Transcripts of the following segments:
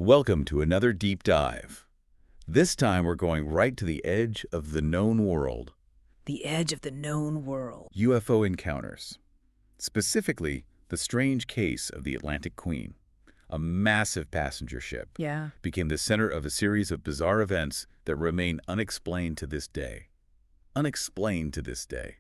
Welcome to another deep dive. This time we're going right to the edge of the known world. The edge of the known world. UFO encounters. Specifically, the strange case of the Atlantic Queen. A massive passenger ship Yeah. became the center of a series of bizarre events that remain unexplained to this day. Unexplained to this day.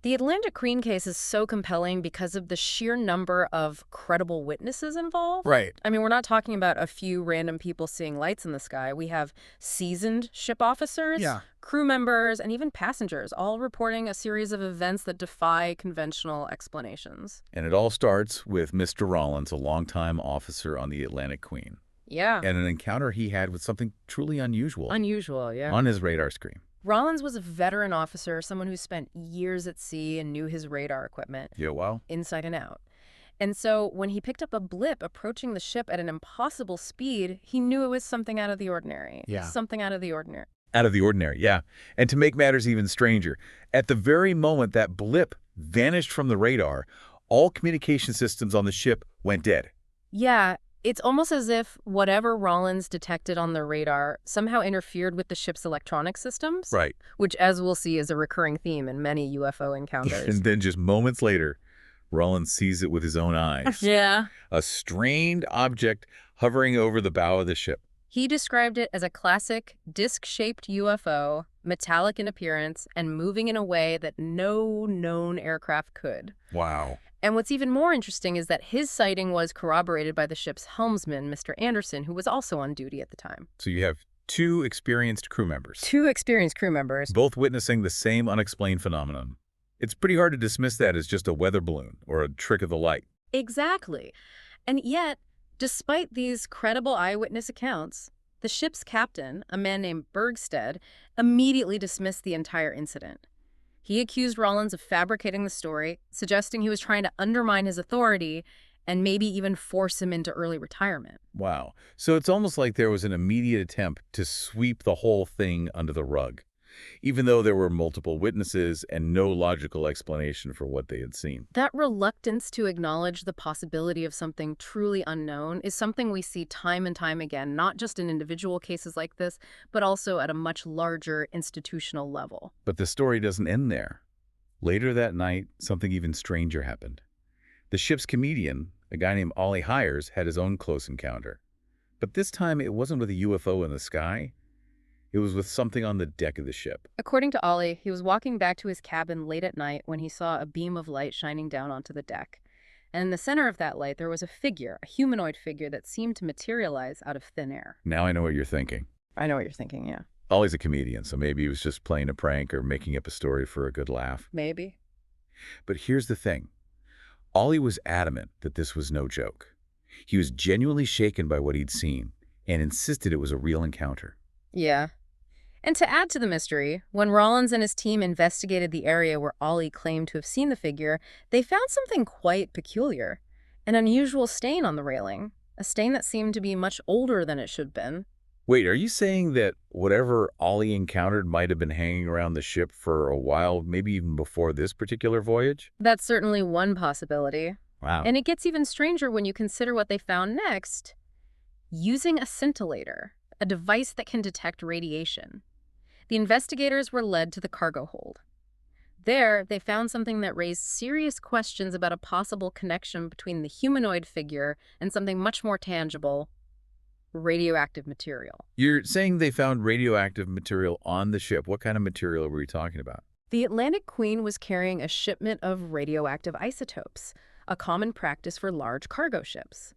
The Atlantic Queen case is so compelling because of the sheer number of credible witnesses involved. Right. I mean, we're not talking about a few random people seeing lights in the sky. We have seasoned ship officers, crew members, and even passengers, all reporting a series of events that defy conventional explanations. And it all starts with Mr. Rollins, a longtime officer on the Atlantic Queen. Yeah. And an encounter he had with something truly unusual. Unusual, yeah. On his radar screen. Rollins was a veteran officer, someone who spent years at sea and knew his radar equipment. Yeah, well. Inside and out. And so when he picked up a blip approaching the ship at an impossible speed, he knew it was something out of the ordinary. Yeah. Something out of the ordinary. Out of the ordinary, yeah. And to make matters even stranger, at the very moment that blip vanished from the radar, all communication systems on the ship went dead. Yeah, it's almost as if whatever Rollins detected on the radar somehow interfered with the ship's electronic systems. Right. Which, as we'll see, is a recurring theme in many UFO encounters. And then just moments later, Rollins sees it with his own eyes. Yeah. A strange object hovering over the bow of the ship. He described it as a classic disc-shaped UFO, metallic in appearance, and moving in a way that no known aircraft could. Wow. And what's even more interesting is that his sighting was corroborated by the ship's helmsman, Mr. Anderson, who was also on duty at the time. So you have two experienced crew members. Two experienced crew members. Both witnessing the same unexplained phenomenon. It's pretty hard to dismiss that as just a weather balloon or a trick of the light. Exactly. And yet, despite these credible eyewitness accounts, the ship's captain, a man named Bergstead, immediately dismissed the entire incident. He accused Rollins of fabricating the story, suggesting he was trying to undermine his authority and maybe even force him into early retirement. Wow. So it's almost like there was an immediate attempt to sweep the whole thing under the rug, even though there were multiple witnesses and no logical explanation for what they had seen. That reluctance to acknowledge the possibility of something truly unknown is something we see time and time again, not just in individual cases like this, but also at a much larger institutional level. But the story doesn't end there. Later that night, something even stranger happened. The ship's comedian, a guy named Ollie Hires, had his own close encounter. But this time it wasn't with a UFO in the sky. It was with something on the deck of the ship. According to Ollie, he was walking back to his cabin late at night when he saw a beam of light shining down onto the deck. And in the center of that light, there was a figure, a humanoid figure that seemed to materialize out of thin air. Now I know what you're thinking. I know what you're thinking, yeah. Ollie's a comedian, so maybe he was just playing a prank or making up a story for a good laugh. Maybe. But here's the thing. Ollie was adamant that this was no joke. He was genuinely shaken by what he'd seen and insisted it was a real encounter. Yeah. And to add to the mystery, when Rollins and his team investigated the area where Ollie claimed to have seen the figure, they found something quite peculiar. An unusual stain on the railing. A stain that seemed to be much older than it should have been. Wait, are you saying that whatever Ollie encountered might have been hanging around the ship for a while, maybe even before this particular voyage? That's certainly one possibility. Wow. And it gets even stranger when you consider what they found next. Using a scintillator, a device that can detect radiation. The investigators were led to the cargo hold. There, they found something that raised serious questions about a possible connection between the humanoid figure and something much more tangible, radioactive material. You're saying they found radioactive material on the ship. What kind of material were you talking about? The Atlantic Queen was carrying a shipment of radioactive isotopes, a common practice for large cargo ships.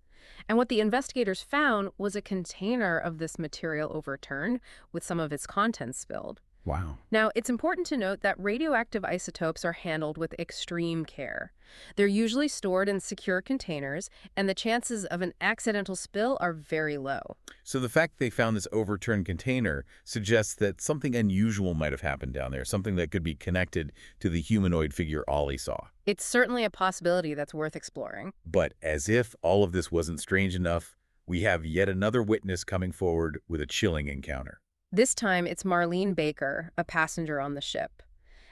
And what the investigators found was a container of this material overturned with some of its contents spilled. Wow. Now, it's important to note that radioactive isotopes are handled with extreme care. They're usually stored in secure containers, and the chances of an accidental spill are very low. So the fact they found this overturned container suggests that something unusual might have happened down there, something that could be connected to the humanoid figure Ollie saw. It's certainly a possibility that's worth exploring. But as if all of this wasn't strange enough, we have yet another witness coming forward with a chilling encounter. This time, it's Marlene Baker, a passenger on the ship.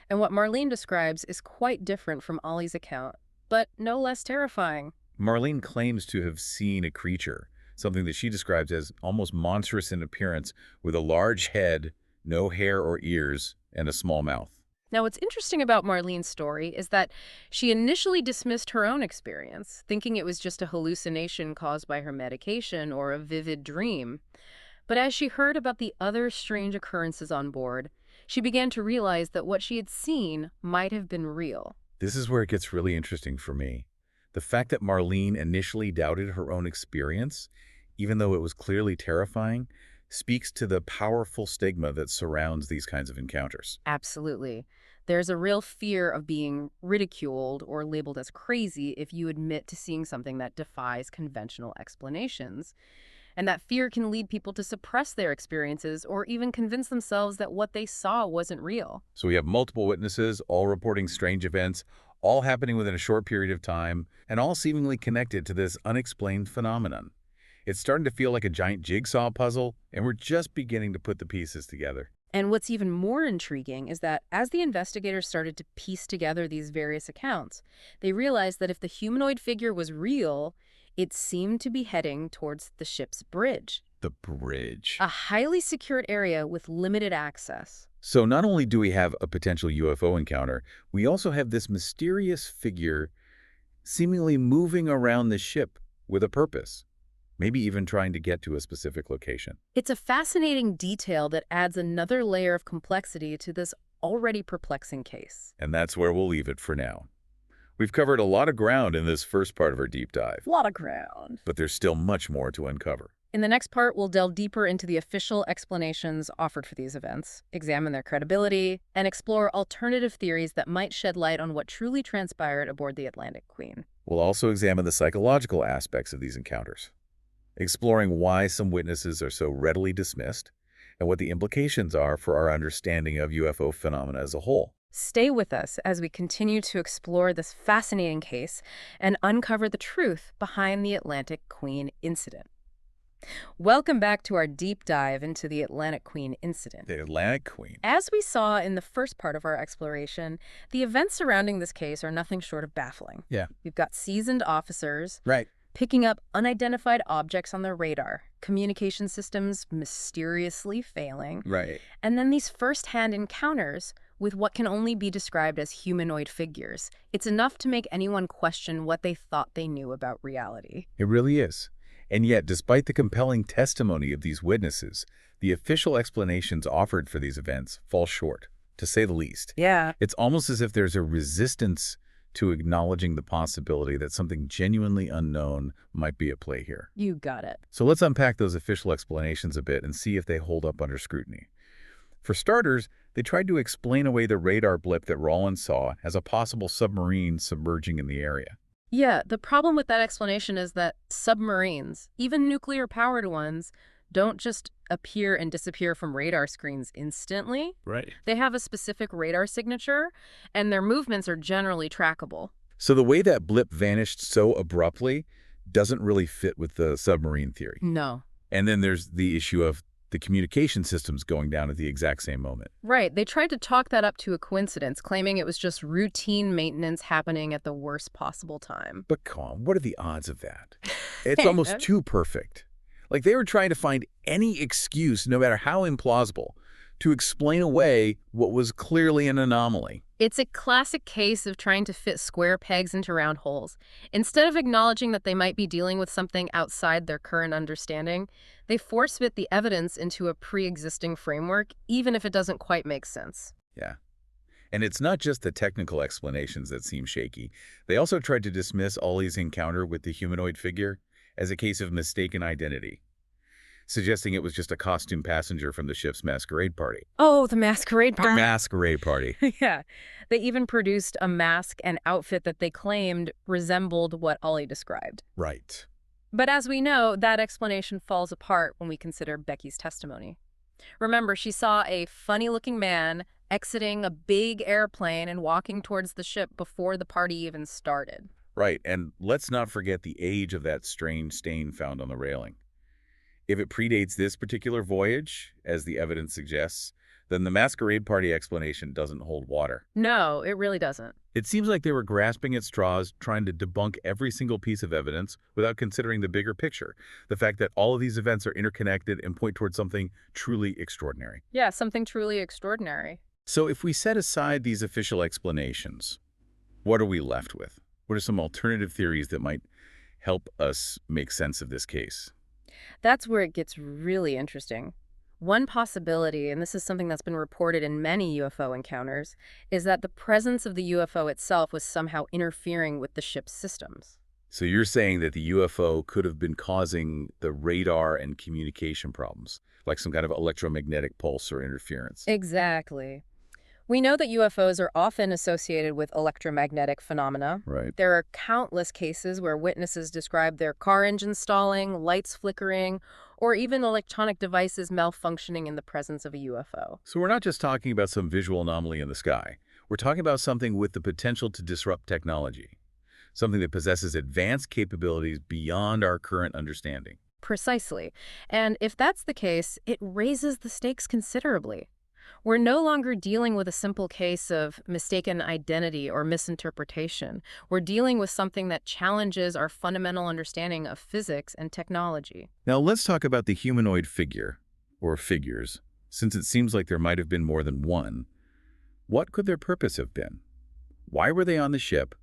And what Marlene describes is quite different from Ollie's account, but no less terrifying. Marlene claims to have seen a creature, something that she describes as almost monstrous in appearance, with a large head, no hair or ears, and a small mouth. Now, what's interesting about Marlene's story is that she initially dismissed her own experience, thinking it was just a hallucination caused by her medication or a vivid dream. But as she heard about the other strange occurrences on board, she began to realize that what she had seen might have been real. This is where it gets really interesting for me. The fact that Marlene initially doubted her own experience, even though it was clearly terrifying, speaks to the powerful stigma that surrounds these kinds of encounters. Absolutely. There's a real fear of being ridiculed or labeled as crazy if you admit to seeing something that defies conventional explanations. And that fear can lead people to suppress their experiences or even convince themselves that what they saw wasn't real. So we have multiple witnesses, all reporting strange events, all happening within a short period of time, and all seemingly connected to this unexplained phenomenon. It's starting to feel like a giant jigsaw puzzle, and we're just beginning to put the pieces together. And what's even more intriguing is that as the investigators started to piece together these various accounts, they realized that if the humanoid figure was real, it seemed to be heading towards the ship's bridge, The bridge. a highly secured area with limited access. So not only do we have a potential UFO encounter, we also have this mysterious figure seemingly moving around the ship with a purpose, maybe even trying to get to a specific location. It's a fascinating detail that adds another layer of complexity to this already perplexing case. And that's where we'll leave it for now. We've covered a lot of ground in this first part of our deep dive, A lot of ground. but there's still much more to uncover. In the next part, we'll delve deeper into the official explanations offered for these events, examine their credibility, and explore alternative theories that might shed light on what truly transpired aboard the Atlantic Queen. We'll also examine the psychological aspects of these encounters, exploring why some witnesses are so readily dismissed and what the implications are for our understanding of UFO phenomena as a whole. Stay with us as we continue to explore this fascinating case and uncover the truth behind the Atlantic Queen incident. Welcome back to our deep dive into the Atlantic Queen incident. The Atlantic Queen. As we saw in the first part of our exploration, the events surrounding this case are nothing short of baffling. Yeah. We've got seasoned officers Right. picking up unidentified objects on their radar, communication systems mysteriously failing, Right. and then these first-hand encounters with what can only be described as humanoid figures. It's enough to make anyone question what they thought they knew about reality. It really is. And yet, despite the compelling testimony of these witnesses, the official explanations offered for these events fall short, to say the least. Yeah. It's almost as if there's a resistance to acknowledging the possibility that something genuinely unknown might be at play here. You got it. So let's unpack those official explanations a bit and see if they hold up under scrutiny. For starters, they tried to explain away the radar blip that Rollins saw as a possible submarine submerging in the area. Yeah, the problem with that explanation is that submarines, even nuclear-powered ones, don't just appear and disappear from radar screens instantly. Right. They have a specific radar signature, and their movements are generally trackable. So the way that blip vanished so abruptly doesn't really fit with the submarine theory. No. And then there's the issue of the communication systems going down at the exact same moment. Right. They tried to chalk that up to a coincidence, claiming it was just routine maintenance happening at the worst possible time. But come on, what are the odds of that? It's almost too perfect. Like they were trying to find any excuse, no matter how implausible, to explain away what was clearly an anomaly. It's a classic case of trying to fit square pegs into round holes. Instead of acknowledging that they might be dealing with something outside their current understanding, they force-fit the evidence into a pre-existing framework, even if it doesn't quite make sense. Yeah. And it's not just the technical explanations that seem shaky. They also tried to dismiss Ollie's encounter with the humanoid figure as a case of mistaken identity, suggesting it was just a costume passenger from the ship's masquerade party. Oh, the masquerade The party. masquerade party. Yeah. They even produced a mask and outfit that they claimed resembled what Ollie described. Right. But as we know, that explanation falls apart when we consider Becky's testimony. Remember, she saw a funny-looking man exiting a big airplane and walking towards the ship before the party even started. Right, and let's not forget the age of that strange stain found on the railing. If it predates this particular voyage, as the evidence suggests, then the masquerade party explanation doesn't hold water. No, it really doesn't. It seems like they were grasping at straws, trying to debunk every single piece of evidence without considering the bigger picture, the fact that all of these events are interconnected and point towards something truly extraordinary. Yeah, something truly extraordinary. So if we set aside these official explanations, what are we left with? What are some alternative theories that might help us make sense of this case? That's where it gets really interesting. One possibility, and this is something that's been reported in many UFO encounters, is that the presence of the UFO itself was somehow interfering with the ship's systems. So you're saying that the UFO could have been causing the radar and communication problems, like some kind of electromagnetic pulse or interference. Exactly. We know that UFOs are often associated with electromagnetic phenomena. Right. There are countless cases where witnesses describe their car engine stalling, lights flickering, or even electronic devices malfunctioning in the presence of a UFO. So we're not just talking about some visual anomaly in the sky. We're talking about something with the potential to disrupt technology, something that possesses advanced capabilities beyond our current understanding. Precisely. And if that's the case, it raises the stakes considerably. We're no longer dealing with a simple case of mistaken identity or misinterpretation. We're dealing with something that challenges our fundamental understanding of physics and technology. Now let's talk about the humanoid figure, or figures, since it seems like there might have been more than one. What could their purpose have been? Why were they on the ship,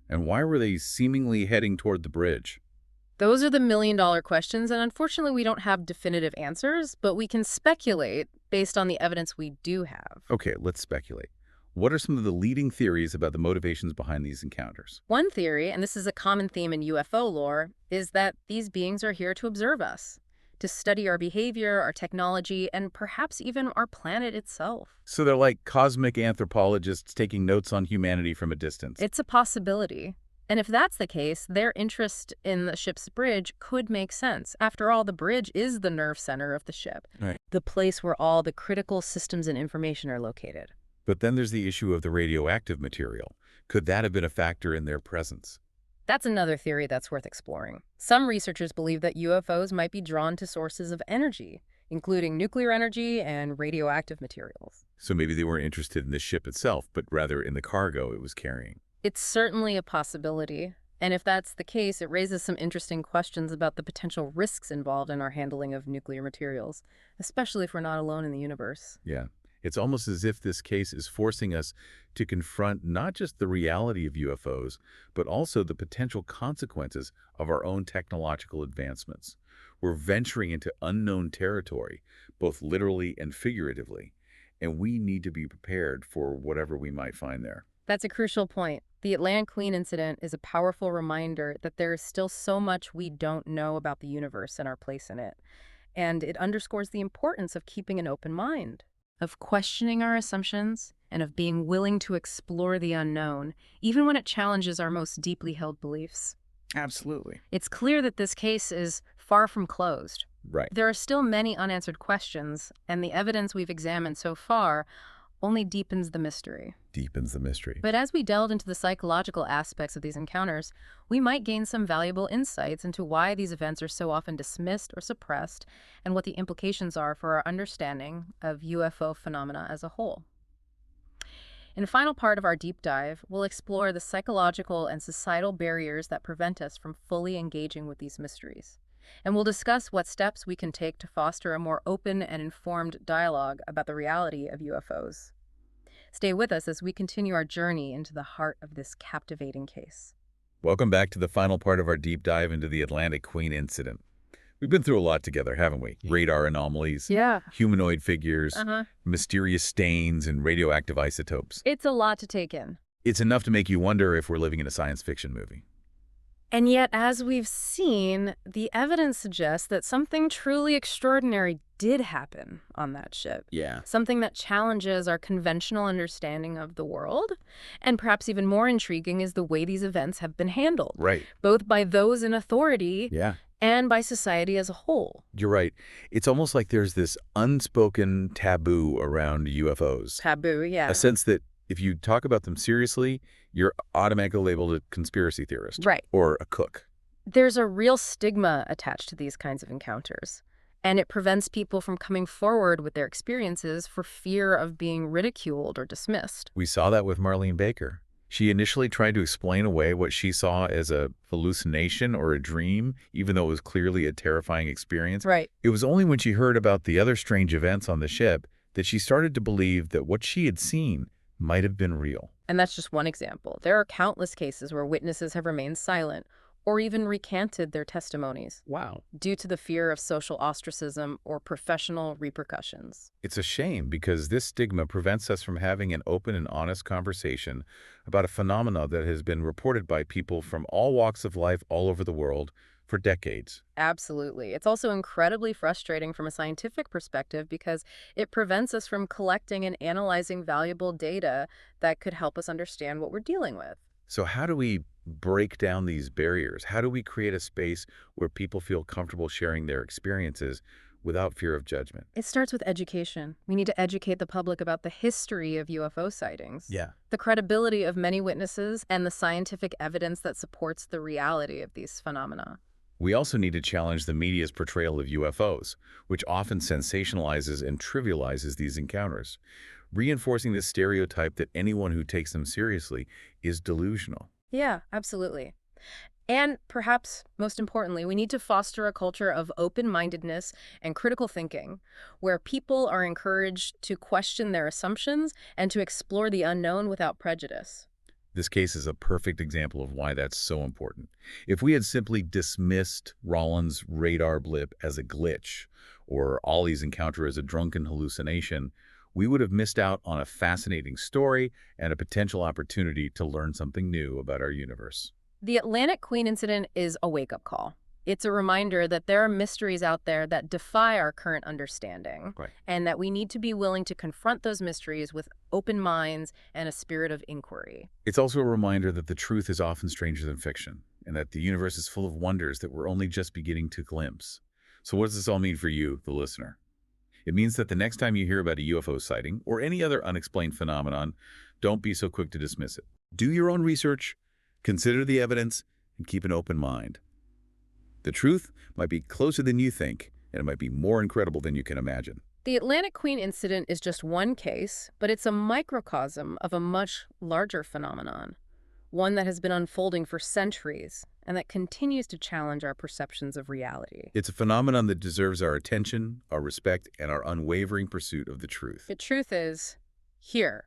and why were they seemingly heading toward the bridge? Those are the million-dollar questions, and unfortunately we don't have definitive answers, but we can speculate based on the evidence we do have. Okay, let's speculate. What are some of the leading theories about the motivations behind these encounters? One theory, and this is a common theme in UFO lore, is that these beings are here to observe us, to study our behavior, our technology, and perhaps even our planet itself. So they're like cosmic anthropologists taking notes on humanity from a distance. It's a possibility. And if that's the case, their interest in the ship's bridge could make sense. After all, the bridge is the nerve center of the ship, Right. the place where all the critical systems and information are located. But then there's the issue of the radioactive material. Could that have been a factor in their presence? That's another theory that's worth exploring. Some researchers believe that UFOs might be drawn to sources of energy, including nuclear energy and radioactive materials. So maybe they weren't interested in the ship itself, but rather in the cargo it was carrying. It's certainly a possibility, and if that's the case, it raises some interesting questions about the potential risks involved in our handling of nuclear materials, especially if we're not alone in the universe. Yeah. It's almost as if this case is forcing us to confront not just the reality of UFOs, but also the potential consequences of our own technological advancements. We're venturing into unknown territory, both literally and figuratively, and we need to be prepared for whatever we might find there. That's a crucial point. The Atlantic Queen incident is a powerful reminder that there is still so much we don't know about the universe and our place in it. And it underscores the importance of keeping an open mind, of questioning our assumptions, and of being willing to explore the unknown, even when it challenges our most deeply held beliefs. Absolutely. It's clear that this case is far from closed. Right. There are still many unanswered questions, and the evidence we've examined so far only deepens the mystery. Deepens the mystery. But as we delve into the psychological aspects of these encounters, we might gain some valuable insights into why these events are so often dismissed or suppressed, and what the implications are for our understanding of UFO phenomena as a whole. In the final part of our deep dive, we'll explore the psychological and societal barriers that prevent us from fully engaging with these mysteries. And we'll discuss what steps we can take to foster a more open and informed dialogue about the reality of UFOs. Stay with us as we continue our journey into the heart of this captivating case. Welcome back to the final part of our deep dive into the Atlantic Queen incident. We've been through a lot together, haven't we? Yeah. Radar anomalies, Yeah. humanoid figures, Uh-huh. mysterious stains, and radioactive isotopes. It's a lot to take in. It's enough to make you wonder if we're living in a science fiction movie. And yet, as we've seen, the evidence suggests that something truly extraordinary did happen on that ship. Yeah. Something that challenges our conventional understanding of the world. And perhaps even more intriguing is the way these events have been handled, Right. both by those in authority Yeah. and by society as a whole. You're right. It's almost like there's this unspoken taboo around UFOs. Taboo, yeah. A sense that if you talk about them seriously, you're automatically labeled a conspiracy theorist. Right. Or a cook. There's a real stigma attached to these kinds of encounters. And it prevents people from coming forward with their experiences for fear of being ridiculed or dismissed. We saw that with Marlene Baker. She initially tried to explain away what she saw as a hallucination or a dream, even though it was clearly a terrifying experience. Right. It was only when she heard about the other strange events on the ship that she started to believe that what she had seen might have been real. And that's just one example. There are countless cases where witnesses have remained silent or even recanted their testimonies Wow. due to the fear of social ostracism or professional repercussions. It's a shame because this stigma prevents us from having an open and honest conversation about a phenomena that has been reported by people from all walks of life all over the world for decades. Absolutely. It's also incredibly frustrating from a scientific perspective because it prevents us from collecting and analyzing valuable data that could help us understand what we're dealing with. So how do we break down these barriers? How do we create a space where people feel comfortable sharing their experiences without fear of judgment? It starts with education. We need to educate the public about the history of UFO sightings, Yeah. the credibility of many witnesses, and the scientific evidence that supports the reality of these phenomena. We also need to challenge the media's portrayal of UFOs, which often sensationalizes and trivializes these encounters, reinforcing the stereotype that anyone who takes them seriously is delusional. Yeah, absolutely. And perhaps most importantly, we need to foster a culture of open-mindedness and critical thinking, where people are encouraged to question their assumptions and to explore the unknown without prejudice. This case is a perfect example of why that's so important. If we had simply dismissed Rollins' radar blip as a glitch or Ollie's encounter as a drunken hallucination, we would have missed out on a fascinating story and a potential opportunity to learn something new about our universe. The Atlantic Queen incident is a wake-up call. It's a reminder that there are mysteries out there that defy our current understanding, Right. and that we need to be willing to confront those mysteries with open minds and a spirit of inquiry. It's also a reminder that the truth is often stranger than fiction, and that the universe is full of wonders that we're only just beginning to glimpse. So what does this all mean for you, the listener? It means that the next time you hear about a UFO sighting or any other unexplained phenomenon, don't be so quick to dismiss it. Do your own research, consider the evidence, and keep an open mind. The truth might be closer than you think, and it might be more incredible than you can imagine. The Atlantic Queen incident is just one case, but it's a microcosm of a much larger phenomenon, one that has been unfolding for centuries and that continues to challenge our perceptions of reality. It's a phenomenon that deserves our attention, our respect, and our unwavering pursuit of the truth. The truth is, here,